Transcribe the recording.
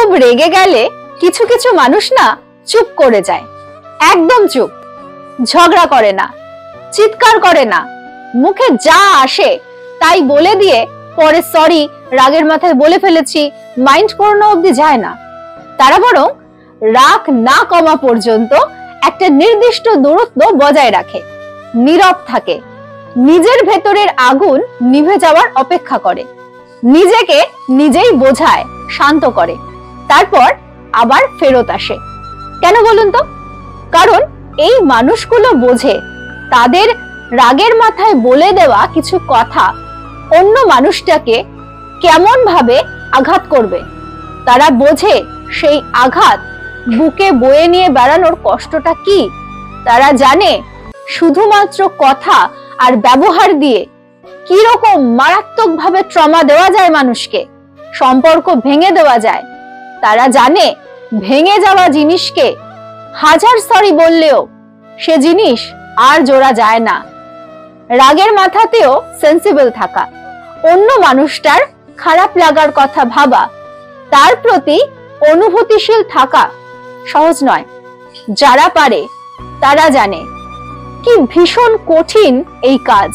খুব রেগে গেলে কিছু কিছু মানুষ না চুপ করে যায়, একদম চুপ, ঝগড়া করে না, চিৎকার করে না, মুখে যা আসে তাই বলে দিয়ে পরে সরি, রাগের মাথায় বলে ফেলেছি, মাইন্ড করানো অবধি যায় না। তারা বরং রাগ না কমা পর্যন্ত একটা নির্দিষ্ট দূরত্ব বজায় রাখে, নীরব থাকে, নিজের ভেতরের আগুন নিভে যাওয়ার অপেক্ষা করে, নিজেকে নিজেই বোঝায়, শান্ত করে, তারপর আবার ফেরত আসে। কেন বলুন তো? কারণ এই মানুষগুলো বোঝে তাদের রাগের মাথায় বলে দেওয়া কিছু কথা অন্য মানুষটাকে কেমন ভাবে আঘাত করবে। তারা বোঝে সেই আঘাত বুকে বয়ে নিয়ে বেড়ানোর কষ্টটা কি। তারা জানে শুধুমাত্র কথা আর ব্যবহার দিয়ে কি রকম মারাত্মক ভাবে ট্রমা দেওয়া যায় মানুষকে, সম্পর্ক ভেঙে দেওয়া যায়। তারা জানে ভেঙে যাওয়া জিনিসকে হাজার সরি বললেও সে জিনিস আর জোড়া যায় না। রাগের মাথাতেও সেন্সিবল থাকা, অন্য মানুষটার খারাপ লাগার কথা ভাবা, তার প্রতি অনুভূতিশীল থাকা সহজ নয়। যারা পারে তারা জানে কি ভীষণ কঠিন এই কাজ।